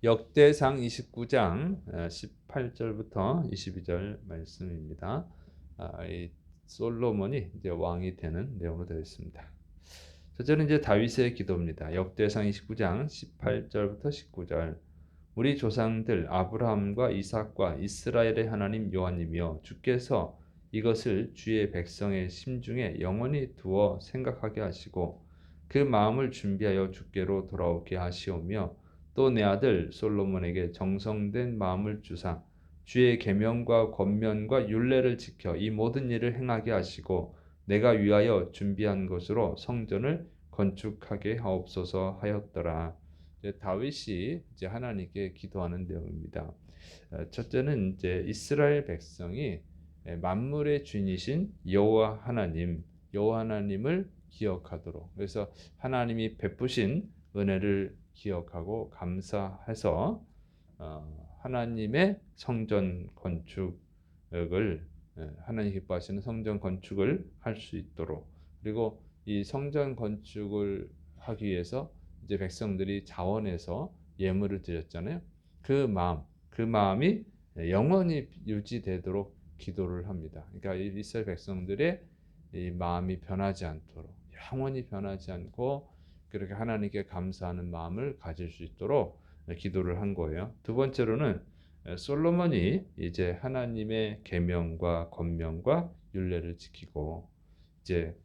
역대상 29장 18절부터 22절 말씀입니다. 이 솔로몬이 이제 왕이 되는 내용으로 되어 있습니다. 첫째는 이제 다윗의 기도입니다. 역대상 29장 18절부터 19절. 우리 조상들 아브라함과 이삭과 이스라엘의 하나님 여호와님이여, 주께서 이것을 주의 백성의 심중에 영원히 두어 생각하게 하시고 그 마음을 준비하여 주께로 돌아오게 하시오며, 또 내 아들 솔로몬에게 정성된 마음을 주사 주의 계명과 권면과 율례를 지켜 이 모든 일을 행하게 하시고 내가 위하여 준비한 것으로 성전을 건축하게 하옵소서 하였더라. 다윗이 이제 하나님께 기도하는 내용입니다. 첫째는 이제 이스라엘 백성이 만물의 주인이신 여호와 하나님을 기억하도록, 그래서 하나님이 베푸신 은혜를 기억하고 감사해서 하나님의 성전 건축을 하나님 기뻐하시는 성전 건축을 할 수 있도록, 그리고 이 성전 건축을 하기 위해서 이제 백성들이 자원해서 예물을 드렸잖아요. 그 마음이 영원히 유지되도록 기도를 합니다. 그러니까 이스라엘 백성들의 이 마음이 변하지 않도록, 영원히 변하지 않고 그렇게 하나님께 감사하는 마음을 가질 수 있도록 기도를 한 거예요. 두 번째로는 솔로몬이 이제 하나님의 계명과 권명과 율례를 지키고 이제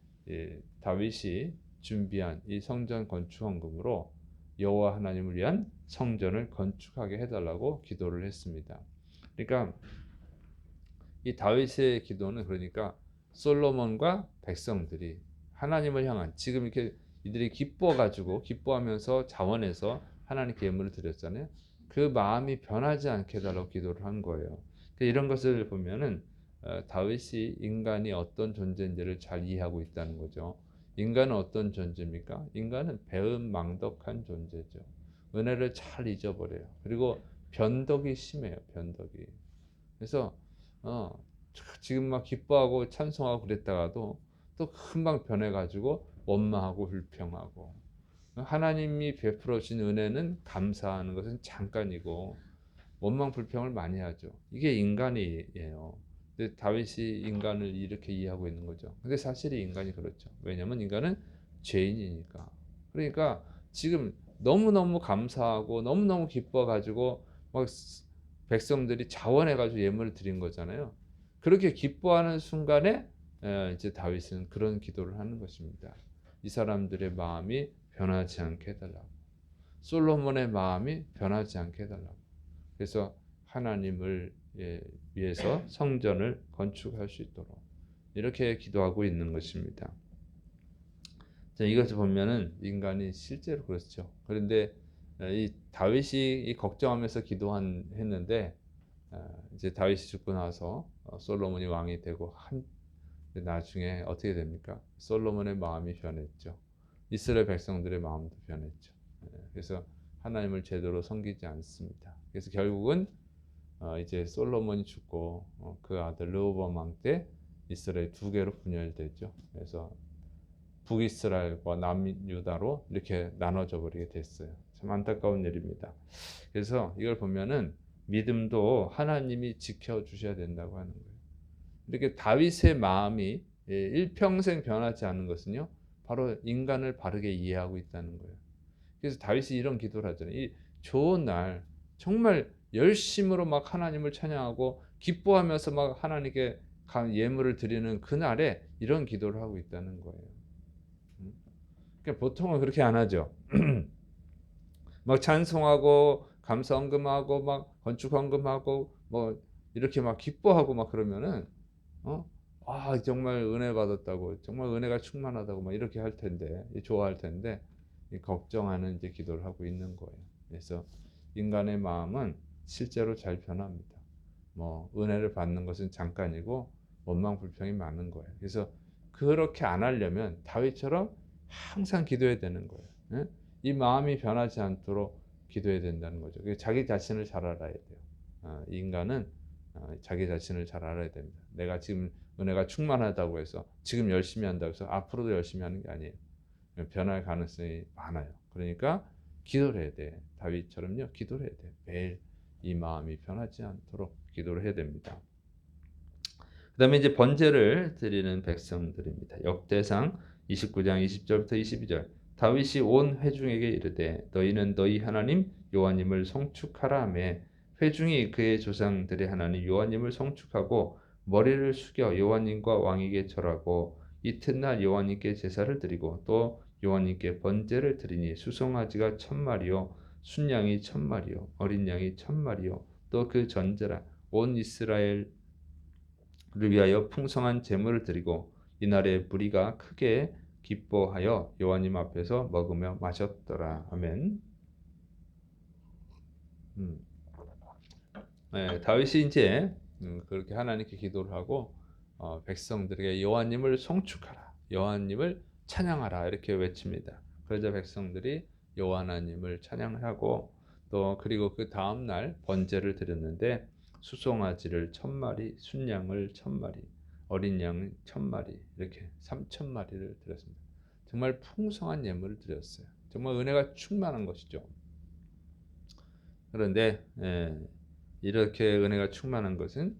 다윗이 준비한 이 성전 건축 헌금으로 여호와 하나님을 위한 성전을 건축하게 해달라고 기도를 했습니다. 그러니까 이 다윗의 기도는, 그러니까 솔로몬과 백성들이 하나님을 향한, 지금 이렇게 이들이 기뻐하면서 자원해서 하나님께 예물을 드렸잖아요. 그 마음이 변하지 않게 해달라고 기도를 한 거예요. 이런 것을 보면은 다윗이 인간이 어떤 존재인지를 잘 이해하고 있다는 거죠. 인간은 어떤 존재입니까? 인간은 배은망덕한 존재죠. 은혜를 잘 잊어버려요. 그리고 변덕이 심해요. 변덕이. 그래서 어, 지금 막 기뻐하고 찬송하고 그랬다가도 또 금방 변해가지고 원망하고 불평하고, 하나님이 베풀어 주신 은혜는 감사하는 것은 잠깐이고 원망 불평을 많이 하죠. 이게 인간이에요. 근데 다윗이 인간을 이렇게 이해하고 있는 거죠. 근데 사실이 인간이 그렇죠. 왜냐하면 인간은 죄인이니까. 그러니까 지금 너무너무 감사하고 너무너무 기뻐가지고 막 백성들이 자원해가지고 예물을 드린 거잖아요. 그렇게 기뻐하는 순간에 이제 다윗은 그런 기도를 하는 것입니다. 이 사람들의 마음이 변하지 않게 해달라고, 솔로몬의 마음이 변하지 않게 해달라고. 그래서 하나님을 위해서 성전을 건축할 수 있도록 이렇게 기도하고 있는 것입니다. 자, 이것을 보면은 인간이 실제로 그렇죠. 그런데 이 다윗이 걱정하면서 했는데 이제 다윗이 죽고 나서 솔로몬이 왕이 되고 나중에 어떻게 됩니까? 솔로몬의 마음이 변했죠. 이스라엘 백성들의 마음도 변했죠. 그래서 하나님을 제대로 섬기지 않습니다. 그래서 결국은 이제 솔로몬이 죽고 그 아들 르호보암 왕 때 이스라엘 두 개로 분열됐죠. 그래서 북이스라엘과 남유다로 이렇게 나눠져 버리게 됐어요. 참 안타까운 일입니다. 그래서 이걸 보면은 믿음도 하나님이 지켜주셔야 된다고 하는 거예요. 이렇게 다윗의 마음이 일평생 변하지 않는 것은요, 바로 인간을 바르게 이해하고 있다는 거예요. 그래서 다윗이 이런 기도를 하잖아요. 이 좋은 날 정말 열심으로 막 하나님을 찬양하고 기뻐하면서 막 하나님께 예물을 드리는 그날에 이런 기도를 하고 있다는 거예요. 그러니까 보통은 그렇게 안 하죠. 막 찬송하고 감사 헌금하고 막 건축 헌금하고 뭐 이렇게 막 기뻐하고 막 그러면은 정말 은혜 받았다고, 정말 은혜가 충만하다고 막 이렇게 할 텐데, 좋아할 텐데, 걱정하는 이제 기도를 하고 있는 거예요. 그래서 인간의 마음은 실제로 잘 변합니다. 뭐 은혜를 받는 것은 잠깐이고 원망 불평이 많은 거예요. 그래서 그렇게 안 하려면 다윗처럼 항상 기도해야 되는 거예요. 예? 이 마음이 변하지 않도록 기도해야 된다는 거죠. 자기 자신을 잘 알아야 돼요. 인간은 자기 자신을 잘 알아야 됩니다. 내가 지금 은혜가 충만하다고 해서 지금 열심히 한다고 해서 앞으로도 열심히 하는 게 아니에요. 변할 가능성이 많아요. 그러니까 기도를 해야 돼. 다윗처럼요 기도를 해야 돼요. 매일 이 마음이 변하지 않도록 기도를 해야 됩니다. 그다음에 이제 번제를 드리는 백성들입니다. 역대상 29장 20절부터 22절. 다윗이 온 회중에게 이르되 너희는 너희 하나님 여호와님을 송축하라 하며 회중이 그의 조상들의 하나님 여호와님을 송축하고 머리를 숙여 여호와님과 왕에게 절하고 이튿날 여호와님께 제사를 드리고 또 여호와님께 번제를 드리니 수송아지가 1000마리요 순양이 1000마리요 어린 양이 1000마리요 또 그 전제라 온 이스라엘 를 위하여 풍성한 제물을 드리고 이날에 무리가 크게 기뻐하여 여호와님 앞에서 먹으며 마셨더라. 아멘. 음. 네, 다윗이 이제 그렇게 하나님께 기도를 하고 백성들에게 여호와님을 송축하라, 여호와님을 찬양하라 이렇게 외칩니다. 그러자 백성들이 여호와 하나님을 찬양하고 또 그리고 그 다음 날 번제를 드렸는데 수송아지를 1000마리, 순양을 1000마리, 어린 양 1000마리 이렇게 3000마리를 드렸습니다. 정말 풍성한 예물을 드렸어요. 정말 은혜가 충만한 것이죠. 그런데 이렇게 은혜가 충만한 것은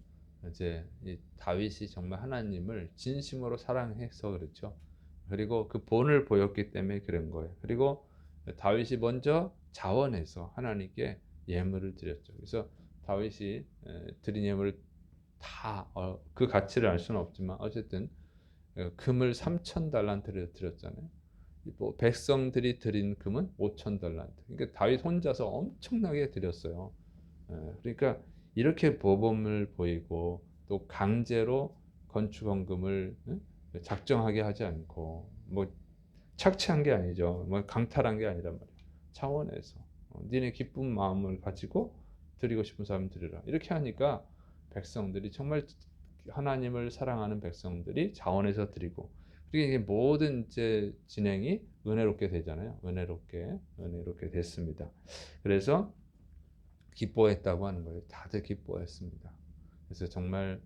이제 이 다윗이 정말 하나님을 진심으로 사랑해서 그렇죠. 그리고 그 본을 보였기 때문에 그런 거예요. 그리고 다윗이 먼저 자원해서 하나님께 예물을 드렸죠. 그래서 다윗이 드린 예물을 다 그 가치를 알 수는 없지만 어쨌든 금을 3000달란트를 드렸잖아요. 뭐 백성들이 드린 금은 5000달란트. 그러니까 다윗 혼자서 엄청나게 드렸어요. 그러니까 이렇게 모범을 보이고 또 강제로 건축헌금을 작정하게 하지 않고 뭐 착취한 게 아니죠. 뭐 강탈한 게 아니란 말이에요. 차원에서 니네 기쁜 마음을 가지고 드리고 싶은 사람 드리라. 이렇게 하니까 백성들이 정말 하나님을 사랑하는 백성들이 자원해서 드리고 그리고 이게 모든 이제 진행이 은혜롭게 되잖아요. 은혜롭게 됐습니다. 그래서 기뻐했다고 하는 거예요. 다들 기뻐했습니다. 그래서 정말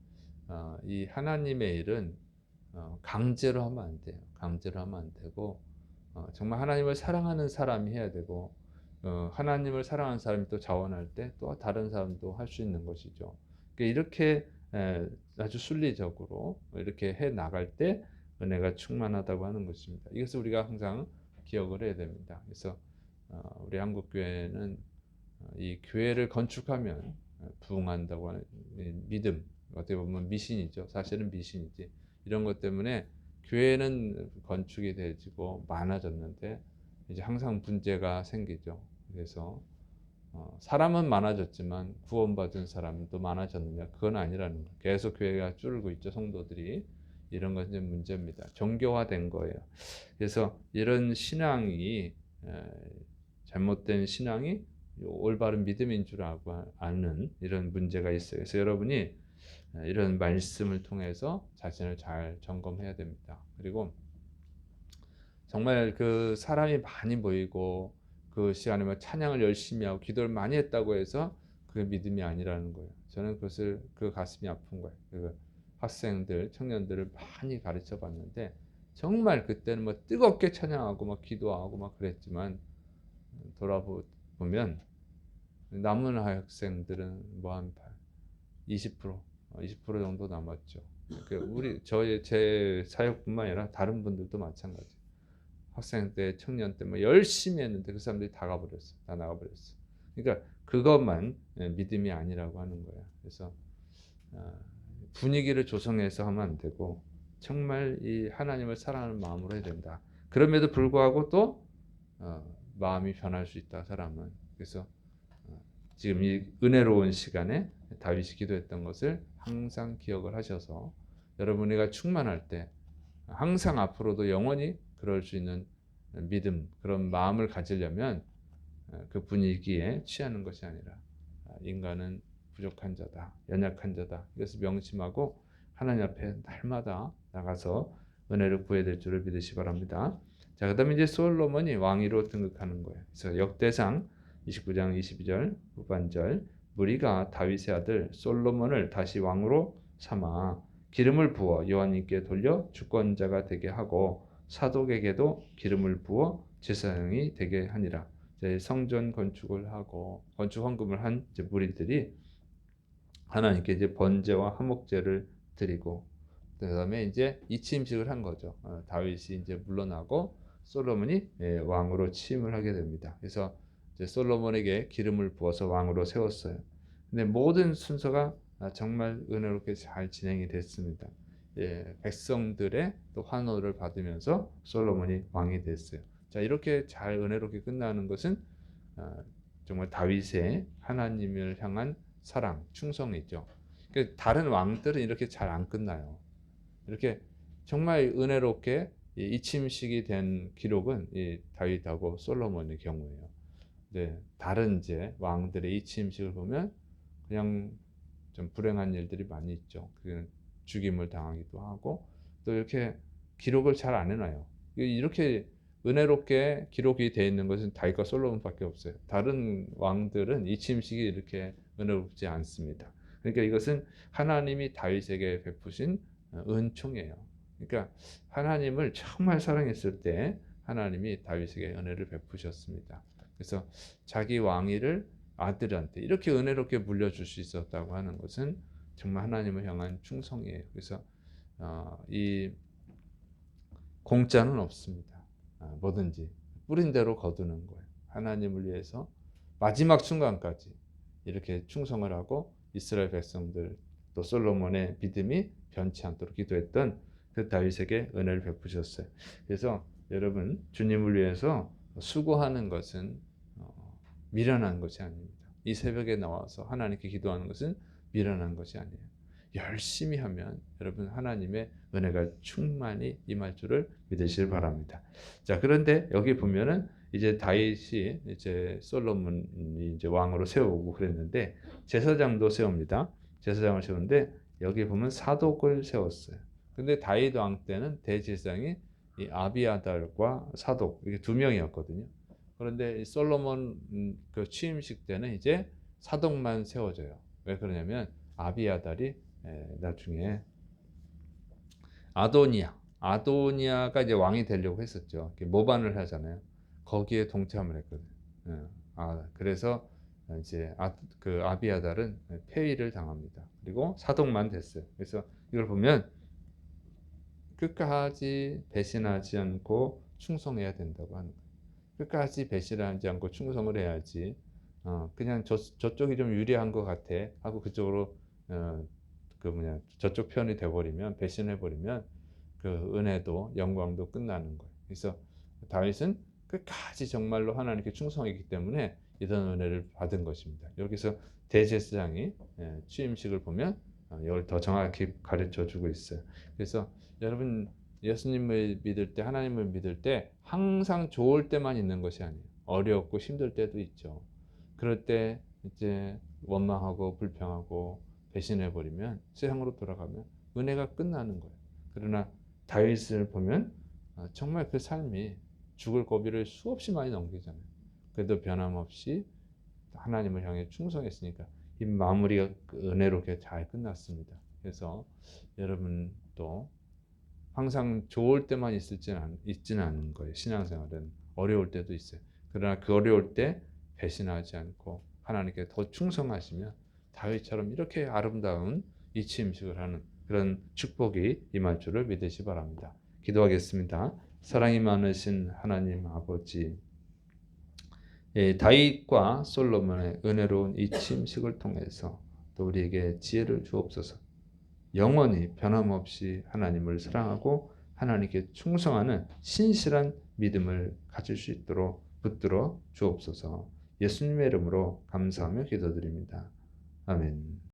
이 하나님의 일은 강제로 하면 안 돼요. 강제로 하면 안 되고 정말 하나님을 사랑하는 사람이 해야 되고 하나님을 사랑하는 사람이 또 자원할 때 또 다른 사람도 할 수 있는 것이죠. 그러니까 이렇게 아주 순리적으로 이렇게 해 나갈 때 은혜가 충만하다고 하는 것입니다. 이것을 우리가 항상 기억을 해야 됩니다. 그래서 우리 한국 교회는 이 교회를 건축하면 부흥한다고 하는 믿음, 어떻게 보면 미신이죠. 사실은 미신이지. 이런 것 때문에 교회는 건축이 되지고 많아졌는데 이제 항상 문제가 생기죠. 그래서 사람은 많아졌지만 구원받은 사람도 많아졌느냐? 그건 아니라는 거예요. 계속 교회가 줄고 있죠. 성도들이. 이런 것이 문제입니다. 정교화된 거예요. 그래서 이런 신앙이 잘못된 신앙이 올바른 믿음인 줄 알고 아는 이런 문제가 있어요. 그래서 여러분이 이런 말씀을 통해서 자신을 잘 점검해야 됩니다. 그리고 정말 그 사람이 많이 모이고 그 시간에 뭐 찬양을 열심히 하고 기도를 많이 했다고 해서 그게 믿음이 아니라는 거예요. 저는 그것을 그 가슴이 아픈 거예요. 그 학생들, 청년들을 많이 가르쳐 봤는데 정말 그때는 뭐 뜨겁게 찬양하고 막 기도하고 막 그랬지만 돌아보면 남은 학생들은 뭐 한 20% 정도 남았죠. 제 사역뿐만 아니라 다른 분들도 마찬가지. 학생 때, 청년 때 뭐 열심히 했는데 그 사람들이 다 가버렸어. 다 나가버렸어. 그러니까 그것만 믿음이 아니라고 하는 거야. 그래서 분위기를 조성해서 하면 안 되고 정말 이 하나님을 사랑하는 마음으로 해야 된다. 그럼에도 불구하고 또 마음이 변할 수 있다. 사람은. 그래서 지금 이 은혜로운 시간에 다윗이 기도했던 것을 항상 기억을 하셔서 여러분이가 충만할 때 항상 앞으로도 영원히 그럴 수 있는 믿음, 그런 마음을 가지려면 그 분위기에 취하는 것이 아니라 인간은 부족한 자다, 연약한 자다. 이것을 명심하고 하나님 앞에 날마다 나가서 은혜를 구해야 될 줄을 믿으시 바랍니다. 자, 그다음에 이제 솔로몬이 왕위로 등극하는 거예요. 그래서 역대상 29장 22절 후반절 무리가 다윗의 아들 솔로몬을 다시 왕으로 삼아 기름을 부어 여호와님께 돌려 주권자가 되게 하고 사독에게도 기름을 부어 제사장이 되게 하니라. 이제 성전 건축을 하고 건축 헌금을 한 이제 무리들이 하나님께 이제 번제와 화목제를 드리고 그다음에 이제 이침식을 한 거죠. 다윗이 이제 물러나고 솔로몬이 왕으로 취임을 하게 됩니다. 그래서 이제 솔로몬에게 기름을 부어서 왕으로 세웠어요. 근데 모든 순서가 정말 은혜롭게 잘 진행이 됐습니다. 백성들의 또 환호를 받으면서 솔로몬이 왕이 됐어요. 자, 이렇게 잘 은혜롭게 끝나는 것은 정말 다윗의 하나님을 향한 사랑, 충성이죠. 다른 왕들은 이렇게 잘 안 끝나요. 이렇게 정말 은혜롭게 이침식이 된 기록은 이 다윗하고 솔로몬의 경우예요. 네, 다른 이제 왕들의 이침식을 보면 그냥 좀 불행한 일들이 많이 있죠. 그 죽임을 당하기도 하고 또 이렇게 기록을 잘 안 해놔요. 이렇게 은혜롭게 기록이 되어 있는 것은 다윗과 솔로몬밖에 없어요. 다른 왕들은 이침식이 이렇게 은혜롭지 않습니다. 그러니까 이것은 하나님이 다윗에게 베푸신 은총이에요. 그러니까 하나님을 정말 사랑했을 때 하나님이 다윗에게 은혜를 베푸셨습니다. 그래서 자기 왕위를 아들한테 이렇게 은혜롭게 물려줄 수 있었다고 하는 것은 정말 하나님을 향한 충성이에요. 그래서 이 공짜는 없습니다. 뭐든지 뿌린 대로 거두는 거예요. 하나님을 위해서 마지막 순간까지 이렇게 충성을 하고 이스라엘 백성들 또 솔로몬의 믿음이 변치 않도록 기도했던 그 다윗에게 은혜를 베푸셨어요. 그래서 여러분 주님을 위해서 수고하는 것은 미련한 것이 아닙니다. 이 새벽에 나와서 하나님께 기도하는 것은 미련한 것이 아니에요. 열심히 하면 여러분 하나님의 은혜가 충만히 임할 줄을 믿으시길 바랍니다. 자, 그런데 여기 보면은 이제 다윗이 이제 솔로몬이 이제 왕으로 세우고 그랬는데 제사장도 세웁니다. 제사장을 세우는데 여기 보면 사독을 세웠어요. 근데 다윗 왕 때는 대제사장이 이 아비아달과 사독 이게 두 명이었거든요. 그런데 솔로몬 그 취임식 때는 이제 사독만 세워져요. 왜 그러냐면 아비아달이 나중에 아도니아가 이제 왕이 되려고 했었죠. 모반을 하잖아요. 거기에 동참을 했거든요. 그래서 이제 그 아비아달은 폐위를 당합니다. 그리고 사독만 됐어요. 그래서 이걸 보면 끝까지 배신하지 않고 충성해야 된다고 하는 거예요. 끝까지 배신하지 않고 충성을 해야지. 그냥 저쪽이 좀 유리한 것 같아 하고 그쪽으로 저쪽 편이 돼버리면 배신해버리면 그 은혜도 영광도 끝나는 거예요. 그래서 다윗은 끝까지 정말로 하나님께 충성했기 때문에 이런 은혜를 받은 것입니다. 여기서 대제사장이 취임식을 보면 이걸 더 정확히 가르쳐 주고 있어요. 그래서 여러분 예수님을 믿을 때 하나님을 믿을 때 항상 좋을 때만 있는 것이 아니에요. 어렵고 힘들 때도 있죠. 그럴 때 이제 원망하고 불평하고 배신해버리면 세상으로 돌아가면 은혜가 끝나는 거예요. 그러나 다윗을 보면 정말 그 삶이 죽을 고비를 수없이 많이 넘기잖아요. 그래도 변함없이 하나님을 향해 충성했으니까 이 마무리가 은혜롭게 잘 끝났습니다. 그래서 여러분도 항상 좋을 때만 있지는 않은 거예요. 신앙생활은 어려울 때도 있어요. 그러나 그 어려울 때 배신하지 않고 하나님께 더 충성하시면 다윗처럼 이렇게 아름다운 이치임식을 하는 그런 축복이 임할 줄을 믿으시 바랍니다. 기도하겠습니다. 사랑이 많으신 하나님 아버지, 다윗과 솔로몬의 은혜로운 이치임식을 통해서 또 우리에게 지혜를 주옵소서. 영원히 변함없이 하나님을 사랑하고 하나님께 충성하는 신실한 믿음을 가질 수 있도록 붙들어 주옵소서. 예수님의 이름으로 감사하며 기도드립니다. 아멘.